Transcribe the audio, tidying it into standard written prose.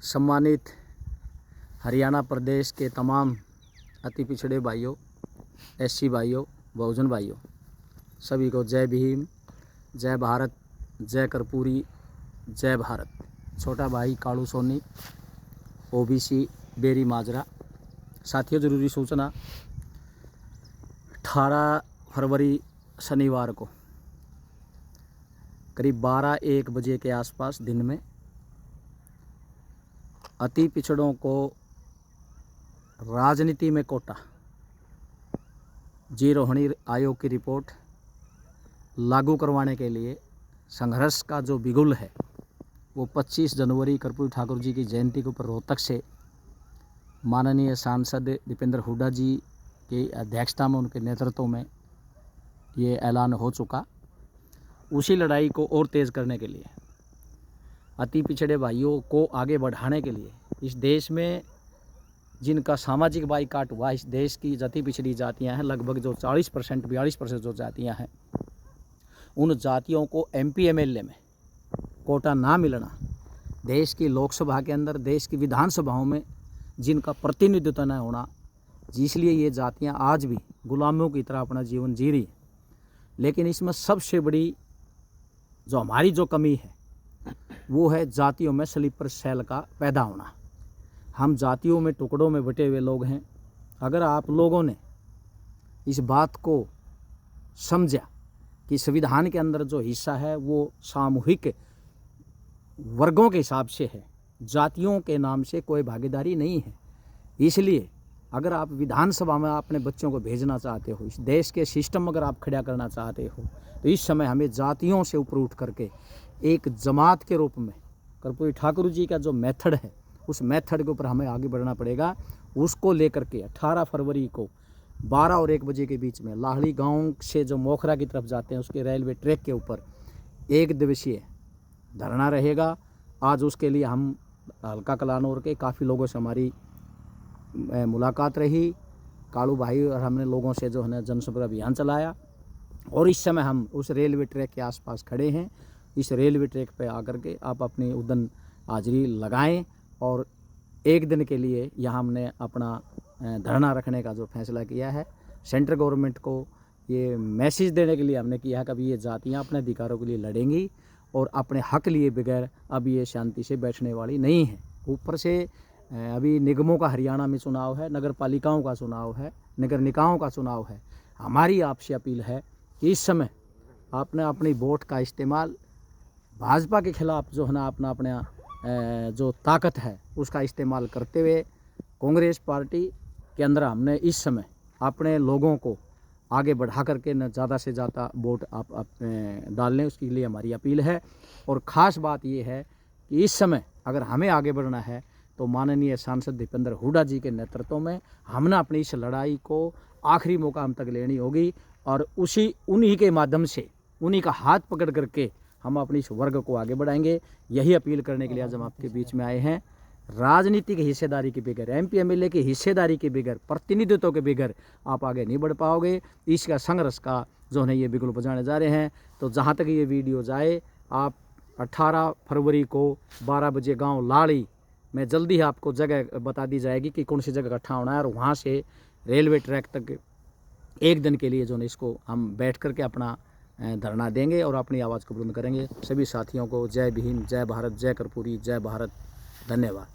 सम्मानित हरियाणा प्रदेश के तमाम अति पिछड़े भाइयों, एससी भाइयों, बहुजन भाइयों, सभी को जय भीम, जय भारत, जय कर्पूरी, जय भारत। छोटा भाई कालू सोनी, ओबीसी बेरी माजरा। साथियों, ज़रूरी सूचना, 18 फरवरी शनिवार को करीब 12-1 बजे के आसपास दिन में अति पिछड़ों को राजनीति में कोटा जी रोहिणी आयोग की रिपोर्ट लागू करवाने के लिए संघर्ष का जो बिगुल है वो 25 जनवरी कर्पूरी ठाकुर जी की जयंती के ऊपर रोहतक से माननीय सांसद दीपेंद्र हुड्डा जी की अध्यक्षता में, उनके नेतृत्व में ये ऐलान हो चुका। उसी लड़ाई को और तेज़ करने के लिए, अति पिछड़े भाइयों को आगे बढ़ाने के लिए, इस देश में जिनका सामाजिक बाइकाट हुआ, इस देश की अति पिछड़ी जातियां हैं, लगभग जो 40% 42% जो जातियां हैं, उन जातियों को MP MLA में कोटा ना मिलना, देश की लोकसभा के अंदर, देश की विधानसभाओं में जिनका प्रतिनिधित्व न होना, इसलिए ये जातियां आज भी गुलामों की तरह अपना जीवन जी रही। लेकिन इसमें सबसे बड़ी जो हमारी जो कमी है वो है जातियों में स्लीपर सेल का पैदा होना। हम जातियों में टुकड़ों में बटे हुए लोग हैं। अगर आप लोगों ने इस बात को समझा कि संविधान के अंदर जो हिस्सा है वो सामूहिक वर्गों के हिसाब से है, जातियों के नाम से कोई भागीदारी नहीं है, इसलिए अगर आप विधानसभा में अपने बच्चों को भेजना चाहते हो, इस देश के सिस्टम अगर आप खड़ा करना चाहते हो, तो इस समय हमें जातियों से ऊपर उठ करके एक जमात के रूप में कर्पूरी ठाकुर जी का जो मेथड है, उस मेथड के ऊपर हमें आगे बढ़ना पड़ेगा। उसको लेकर के 18 फरवरी को 12 और 1 बजे के बीच में लाहड़ी गांव से जो मोखरा की तरफ जाते हैं उसके रेलवे ट्रैक के ऊपर 1 दिवसीय धरना रहेगा। आज उसके लिए हम हल्का कलानौर के काफ़ी लोगों से हमारी मुलाकात रही। कालू भाई और हमने लोगों से जो है ना जनसंपर्क अभियान चलाया और इस समय हम उस रेलवे ट्रैक के आसपास खड़े हैं। इस रेलवे ट्रैक पे आकर के आप अपनी उदन हाजिरी लगाएं और 1 दिन के लिए यहाँ हमने अपना धरना रखने का जो फैसला किया है। सेंट्रल गवर्नमेंट को ये मैसेज देने के लिए हमने किया है कि अभी ये जातियाँ अपने अधिकारों के लिए लड़ेंगी और अपने हक लिए बगैर अब ये शांति से बैठने वाली नहीं है। ऊपर से अभी निगमों का हरियाणा में चुनाव है, नगर पालिकाओं का चुनाव है, नगर निकायों का चुनाव है। हमारी आपसे अपील है कि इस समय आपने अपनी वोट का इस्तेमाल भाजपा के खिलाफ जो है ना अपना जो ताकत है उसका इस्तेमाल करते हुए कांग्रेस पार्टी के अंदर हमने इस समय अपने लोगों को आगे बढ़ा करके न ज़्यादा से ज़्यादा वोट आप डाल लें, उसके लिए हमारी अपील है। और ख़ास बात ये है कि इस समय अगर हमें आगे बढ़ना है तो माननीय सांसद दीपेंद्र हुड्डा जी के नेतृत्व में हमने अपनी इस लड़ाई को आखिरी मुकाम तक लेनी होगी और उन्हीं के माध्यम से, उन्हीं का हाथ पकड़ करके हम अपनी इस वर्ग को आगे बढ़ाएंगे। यही अपील करने के लिए आज हम आपके बीच में आए हैं। राजनीतिक हिस्सेदारी के बगैर, MP MLA की हिस्सेदारी के बगैर, प्रतिनिधित्व के बगैर आप आगे नहीं बढ़ पाओगे। इसका संघर्ष का जो है ये बिगुल बजाने जा रहे हैं। तो जहाँ तक ये वीडियो जाए, आप 18 फरवरी को 12 बजे गाँव लाड़ी में जल्दी ही आपको जगह बता दी जाएगी कि कौन सी जगह इकट्ठा होना है और वहाँ से रेलवे ट्रैक तक 1 दिन के लिए जो है इसको हम बैठ करके अपना धरना देंगे और अपनी आवाज़ को बुलंद करेंगे। सभी साथियों को जय भीम, जय भारत, जय कर्पूरी, जय भारत। धन्यवाद।